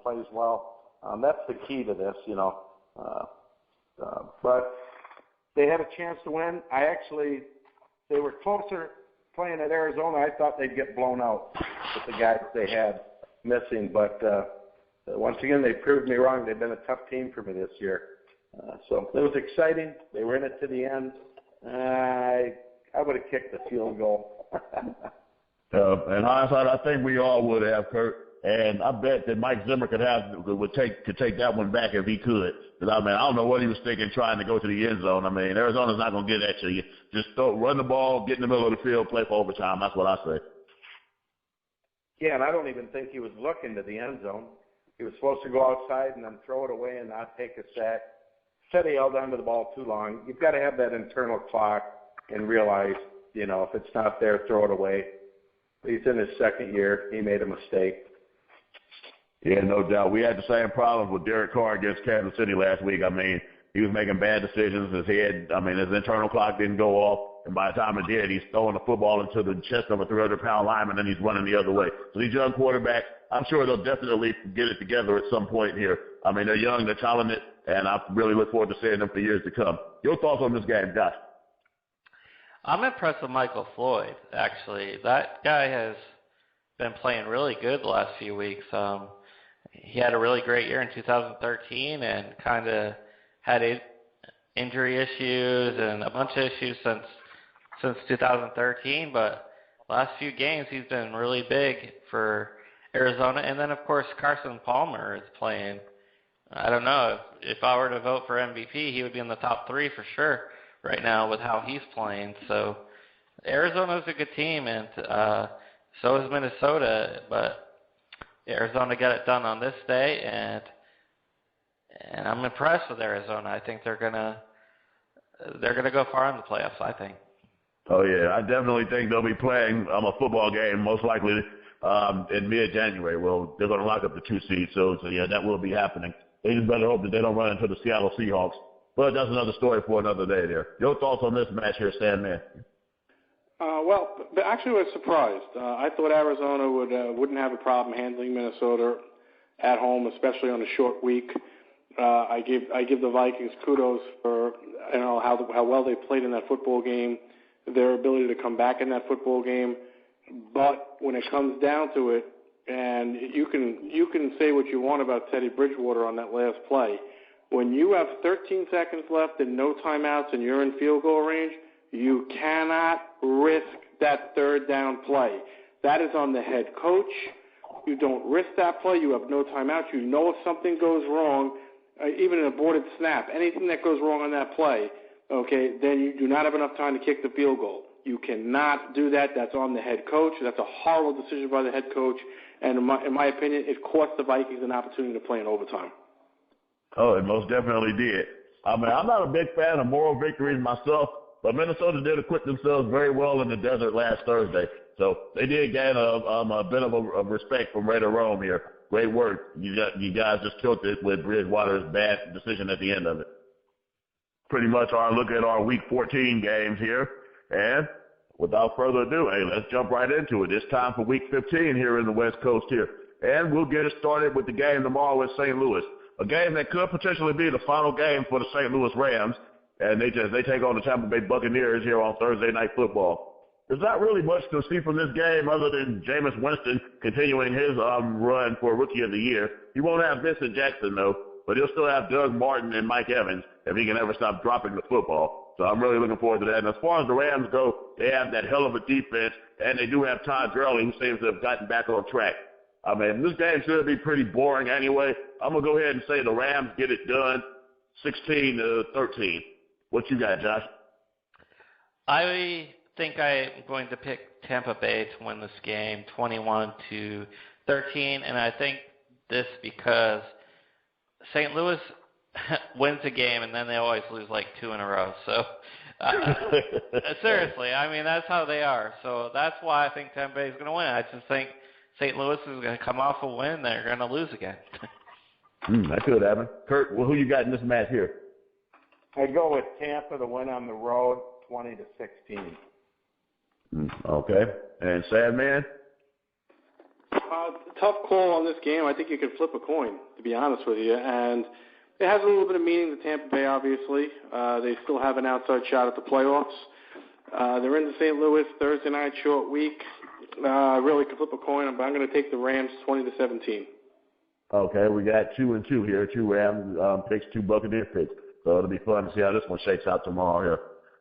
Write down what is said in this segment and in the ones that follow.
plays well. That's the key to this, you know. But they had a chance to win. They were closer playing at Arizona. I thought they'd get blown out with the guys they had missing. But once again, they proved me wrong. They've been a tough team for me this year. So it was exciting. They were in it to the end. I would have kicked the field goal. In hindsight, I think we all would have, Kurt. And I bet that Mike Zimmer could take that one back if he could. Because, I don't know what he was thinking trying to go to the end zone. Arizona's not going to get at you. Just run the ball, get in the middle of the field, play for overtime. That's what I say. Yeah, and I don't even think he was looking to the end zone. He was supposed to go outside and then throw it away and not take a sack. Said he held onto the ball too long. You've got to have that internal clock and realize, you know, if it's not there, throw it away. He's in his second year. He made a mistake. Yeah, no doubt. We had the same problems with Derek Carr against Kansas City last week. He was making bad decisions. His internal clock didn't go off. And by the time it did, he's throwing the football into the chest of a 300-pound lineman, and he's running the other way. So these young quarterbacks, I'm sure they'll definitely get it together at some point here. They're young, they're talented, and I really look forward to seeing them for years to come. Your thoughts on this game, Josh? I'm impressed with Michael Floyd, actually. That guy has been playing really good the last few weeks. He had a really great year in 2013 and kind of had injury issues and a bunch of issues since 2013. But last few games, he's been really big for Arizona. And then, of course, Carson Palmer is playing. I don't know. If I were to vote for MVP, he would be in the top 3 for sure right now with how he's playing. So Arizona's a good team, and so is Minnesota. But Arizona got it done on this day, and I'm impressed with Arizona. I think they're gonna go far in the playoffs, I think. Oh yeah, I definitely think they'll be playing a football game most likely in mid-January. Well, they're gonna lock up the 2 seed, so yeah, that will be happening. They just better hope that they don't run into the Seattle Seahawks. But that's another story for another day there. Your thoughts on this match here, Sandman? Well, actually, I was surprised. I thought Arizona wouldn't have a problem handling Minnesota at home, especially on a short week. I give the Vikings kudos for how well they played in that football game, their ability to come back in that football game. But when it comes down to it, and you can say what you want about Teddy Bridgewater on that last play, when you have 13 seconds left and no timeouts and you're in field goal range, you cannot risk that third down play. That is on the head coach. You don't risk that play. You have no timeouts. You know if something goes wrong, even an aborted snap, anything that goes wrong on that play, okay, then you do not have enough time to kick the field goal. You cannot do that. That's on the head coach. That's a horrible decision by the head coach. And in my opinion, it cost the Vikings an opportunity to play in overtime. Oh, it most definitely did. I'm not a big fan of moral victories myself, but Minnesota did acquit themselves very well in the desert last Thursday. So they did gain a bit of a respect from Raider Rome here. Great work. You guys just killed it with Bridgewater's bad decision at the end of it. Pretty much our look at our Week 14 games here. And without further ado, hey, let's jump right into it. It's time for Week 15 here in the West Coast here. And we'll get it started with the game tomorrow with St. Louis. A game that could potentially be the final game for the St. Louis Rams. And they take on the Tampa Bay Buccaneers here on Thursday Night Football. There's not really much to see from this game other than Jameis Winston continuing his run for Rookie of the Year. He won't have Vincent Jackson, though, but he'll still have Doug Martin and Mike Evans if he can ever stop dropping the football. So I'm really looking forward to that. And as far as the Rams go, they have that hell of a defense, and they do have Todd Gurley, who seems to have gotten back on track. This game should be pretty boring anyway. I'm going to go ahead and say the Rams get it done 16-13. What you got, Josh? I think I'm going to pick Tampa Bay to win this game 21-13, and I think this because St. Louis wins a game and then they always lose like 2 in a row. So seriously, that's how they are. So that's why I think Tampa Bay is going to win. I just think St. Louis is going to come off a win. They're going to lose again. That could happen. Kurt, who you got in this match here? I go with Tampa to win on the road, 20-16. Okay. And Sandman? Tough call on this game. I think you could flip a coin, to be honest with you. And it has a little bit of meaning to Tampa Bay, obviously. They still have an outside shot at the playoffs. They're in the St. Louis Thursday night short week. Really could flip a coin, but I'm going to take the Rams 20-17. Okay, we got 2-2 here. 2 Rams picks, 2 Buccaneer picks. So it'll be fun to see how this one shakes out tomorrow here.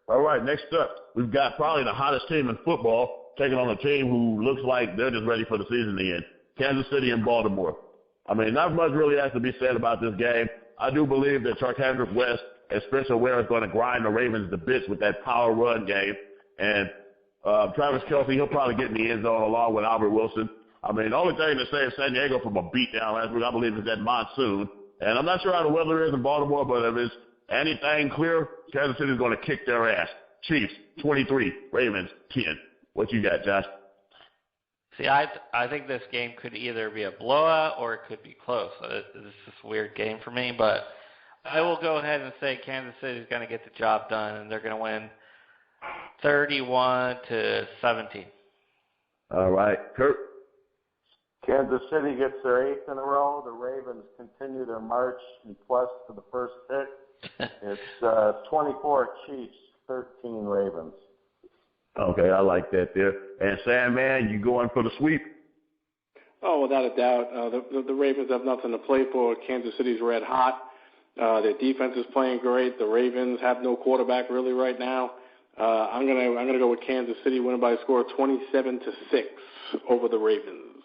All right, next up, we've got probably the hottest team in football taking on a team who looks like they're just ready for the season to end. Kansas City and Baltimore. I mean, not much really has to be said about this game. I do believe that Charcandrick West and Spencer Ware is going to grind the Ravens to bits with that power run game. And Travis Kelce, he'll probably get in the end zone along with Albert Wilson. I mean, the only thing that saves San Diego from a beatdown last week, I believe, is that monsoon. And I'm not sure how the weather is in Baltimore, but if it's anything clear, Kansas City is going to kick their ass. Chiefs, 23, Ravens, 10. What you got, Josh? See, I think this game could either be a blowout or it could be close. This is a weird game for me, but I will go ahead and say Kansas City is going to get the job done, and they're going to win 31-17. All right, Kurt. Kansas City gets their 8th in a row. The Ravens continue their march in quest for the first pick. It's 24 Chiefs, 13 Ravens. Okay, I like that there. And Sandman, you going for the sweep? Oh, without a doubt. The Ravens have nothing to play for. Kansas City's red hot. Their defense is playing great. The Ravens have no quarterback really right now. I'm gonna go with Kansas City winning by a score of 27-6 over the Ravens.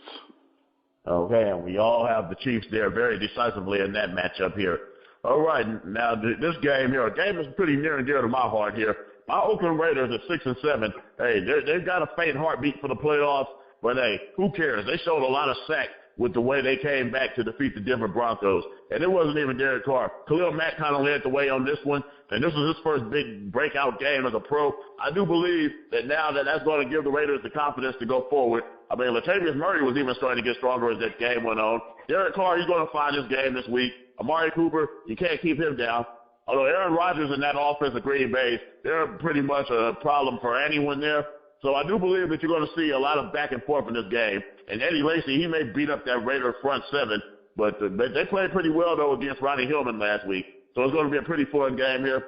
Okay, and we all have the Chiefs there very decisively in that matchup here. All right, now this game here, a game is pretty near and dear to my heart here. My Oakland Raiders at 6-7. Hey, they've got a faint heartbeat for the playoffs, but hey, who cares? They showed a lot of sack with the way they came back to defeat the Denver Broncos. And it wasn't even Derek Carr. Khalil Mack kind of led the way on this one, and this was his first big breakout game as a pro. I do believe that now that's going to give the Raiders the confidence to go forward. I mean, Latavius Murray was even starting to get stronger as that game went on. Derek Carr, he's going to find his game this week. Amari Cooper, you can't keep him down. Although Aaron Rodgers and that offense of Green Bay, they're pretty much a problem for anyone there. So I do believe that you're going to see a lot of back and forth in this game. And Eddie Lacy, he may beat up that Raider front seven, but they played pretty well, though, against Ronnie Hillman last week. So it's going to be a pretty fun game here.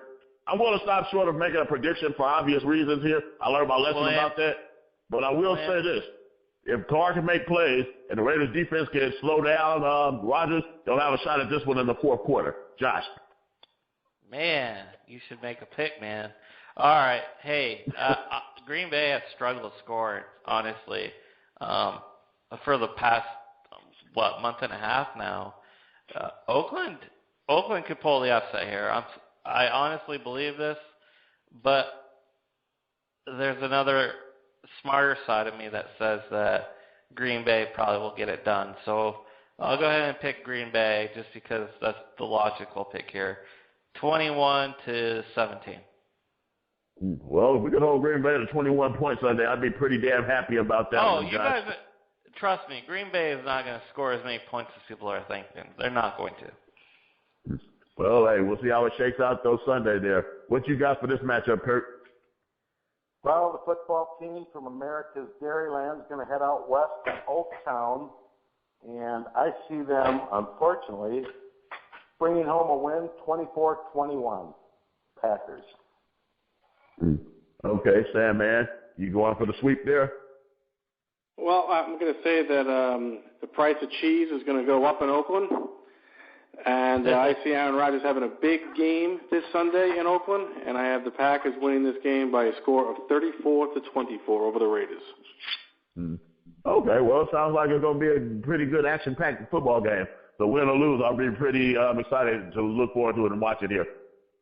I'm going to stop short of making a prediction for obvious reasons here. I learned my lesson about that. But I will say this. If Carr can make plays and the Raiders defense can slow down Rodgers, they'll have a shot at this one in the fourth quarter. Josh. Man, you should make a pick, man. All right. Hey, Green Bay has struggled to score, honestly, for the past, month and a half now. Oakland could pull the upset here. I honestly believe this, but there's another smarter side of me that says that Green Bay probably will get it done. So I'll go ahead and pick Green Bay just because that's the logical pick here. 21-17. Well, if we could hold Green Bay to 21 points Sunday, I'd be pretty damn happy about that. Oh, you guys, trust me, Green Bay is not going to score as many points as people are thinking. They're not going to. Well, hey, we'll see how it shakes out though Sunday there. What you got for this matchup, Kurt? Well, the football team from America's Dairyland is going to head out west to Oaktown, and I see them, unfortunately, bringing home a win, 24-21, Packers. Okay, Sandman, you going for the sweep there? Well, I'm going to say that the price of cheese is going to go up in Oakland, and I see Aaron Rodgers having a big game this Sunday in Oakland, and I have the Packers winning this game by a score of 34-24 over the Raiders. Okay, well, it sounds like it's going to be a pretty good action-packed football game. So win or lose, I'll be pretty excited to look forward to it and watch it here.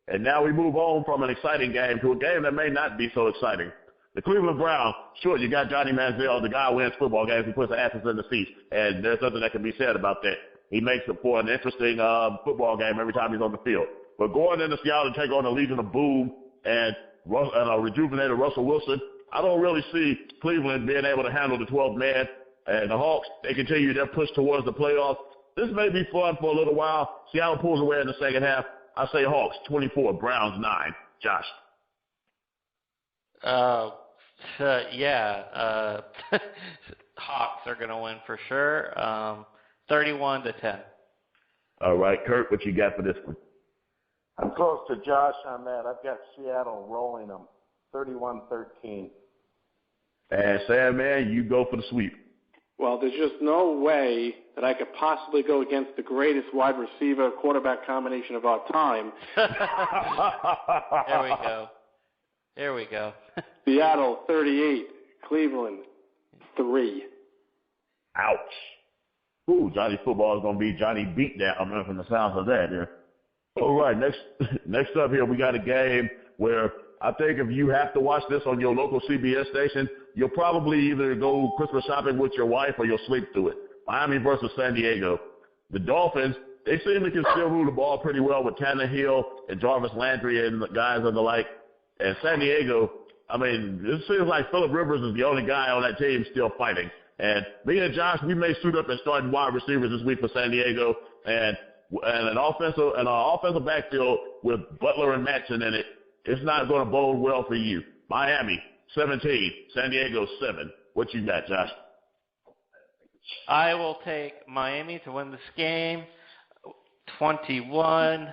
And now we move on from an exciting game to a game that may not be so exciting. The Cleveland Browns, sure, you got Johnny Manziel, the guy who wins football games, he puts the asses in the seats, and there's something that can be said about that. He makes it for an interesting football game every time he's on the field. But going into Seattle to take on the Legion of Boom and a rejuvenated Russell Wilson, I don't really see Cleveland being able to handle the 12th man. And the Hawks, they continue their push towards the playoffs. This may be fun for a little while. Seattle pulls away in the second half. I say Hawks 24, Browns 9. Josh. Hawks are going to win for sure, 31-10. All right, Kurt, what you got for this one? I'm close to Josh on that. I've got Seattle rolling them, 31-13. And Sandman, you go for the sweep. Well, there's just no way that I could possibly go against the greatest wide receiver quarterback combination of our time. There we go. Seattle 38, Cleveland 3. Ouch. Ooh, Johnny football is going to be Johnny Beatdown. I'm from the sounds of that there. All right, next up here, we got a game where I think if you have to watch this on your local CBS station, you'll probably either go Christmas shopping with your wife or you'll sleep through it. Miami versus San Diego. The Dolphins, they seem to can still rule the ball pretty well with Tannehill and Jarvis Landry and the guys and the like. And San Diego, I mean, it seems like Phillip Rivers is the only guy on that team still fighting. And me and Josh, we may suit up and start wide receivers this week for San Diego, and an offensive backfield with Butler and Matson in it. It's not going to bode well for you. Miami 17, San Diego 7. What you got, Josh? I will take Miami to win this game, 21-13.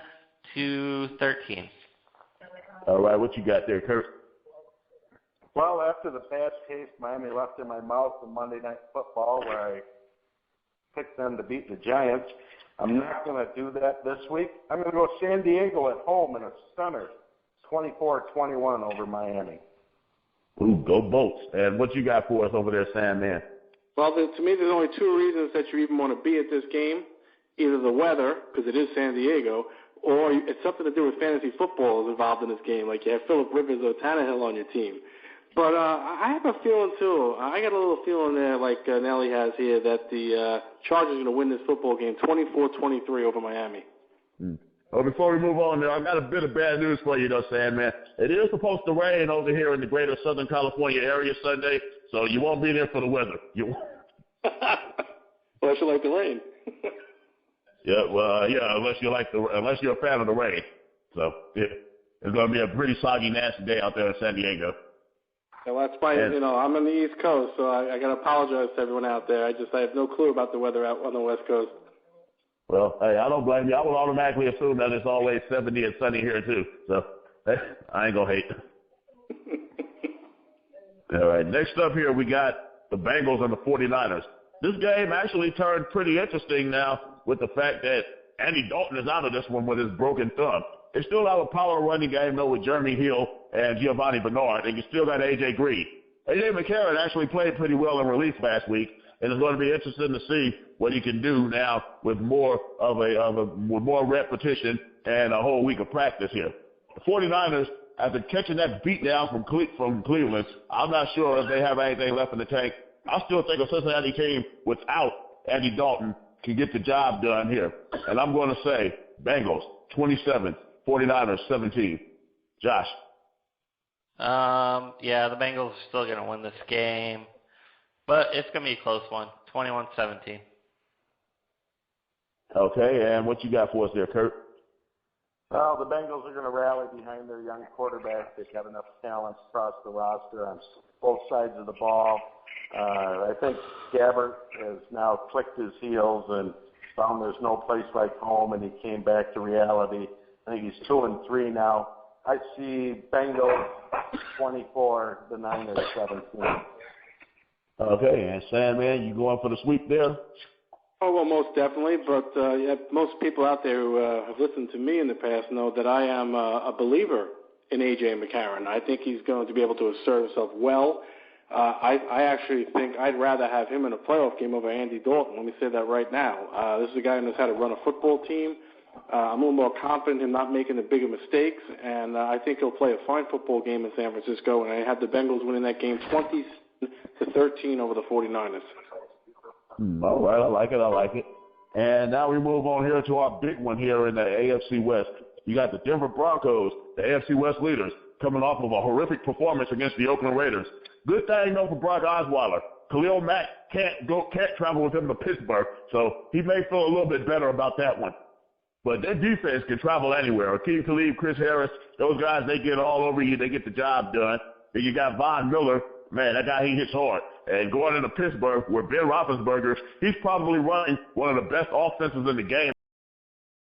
All right, what you got there, Kurt? Well, after the bad taste Miami left in my mouth in Monday Night Football, where I picked them to beat the Giants, I'm not going to do that this week. I'm going to go San Diego at home in a stunner, 24-21 over Miami. Ooh, go Bolts. And what you got for us over there, Sandman? Well, to me, there's only two reasons that you even want to be at this game. Either the weather, because it is San Diego, or it's something to do with fantasy football is involved in this game, like you have Phillip Rivers or Tannehill on your team. But I have a feeling, too. I got a little feeling there, like Nelly has here, that the Chargers are going to win this football game 24-23 over Miami. Well, before we move on, I got a bit of bad news for you, though, Sandman. It is supposed to rain over here in the greater Southern California area Sunday, so you won't be there for the weather. Unless you like the rain. Yeah, unless you're a fan of the rain. So yeah, it's going to be a pretty soggy, nasty day out there in San Diego. Yeah, well, that's why, I'm on the East Coast, so I got to apologize to everyone out there. I have no clue about the weather out on the West Coast. Well, hey, I don't blame you. I would automatically assume that it's always 70 and sunny here, too. So I ain't going to hate. All right, next up here we got the Bengals and the 49ers. This game actually turned pretty interesting now with the fact that Andy Dalton is out of this one with his broken thumb. They still have a power running game, though, with Jeremy Hill and Giovanni Bernard, and you still got A.J. Green. A.J. McCarron actually played pretty well in relief last week, and it's going to be interesting to see what he can do now with more with more repetition and a whole week of practice here. The 49ers, after catching that beat down from Cleveland, I'm not sure if they have anything left in the tank. I still think a Cincinnati team without Andy Dalton can get the job done here. And I'm going to say Bengals 27, 49ers 17. Josh. Yeah, the Bengals are still going to win this game, but it's going to be a close one, 21-17. Okay, and what you got for us there, Kurt? Well, the Bengals are going to rally behind their young quarterback. They've got enough talent across the roster on both sides of the ball. I think Gabbert has now clicked his heels and found there's no place like home, and he came back to reality. I think he's 2-3 now. I see Bengals 24, the Niners 17. Okay, and Sandman, you going for the sweep there? Oh, well, most definitely. But most people out there who have listened to me in the past know that I am a believer in A.J. McCarron. I think he's going to be able to assert himself well. I actually think I'd rather have him in a playoff game over Andy Dalton. Let me say that right now. This is a guy who knows how to run a football team. I'm a little more confident in him not making the bigger mistakes, and I think he'll play a fine football game in San Francisco, and I have the Bengals winning that game 20-13 over the 49ers. All right, I like it. And now we move on here to our big one here in the AFC West. You got the Denver Broncos, the AFC West leaders, coming off of a horrific performance against the Oakland Raiders. Good thing, though, for Brock Osweiler. Khalil Mack can't travel with him to Pittsburgh, so he may feel a little bit better about that one. But their defense can travel anywhere. Akeem Talib, Chris Harris, those guys, they get all over you. They get the job done. Then you got Von Miller. Man, that guy, he hits hard. and going into Pittsburgh, where Ben Roethlisberger, he's probably running one of the best offenses in the game.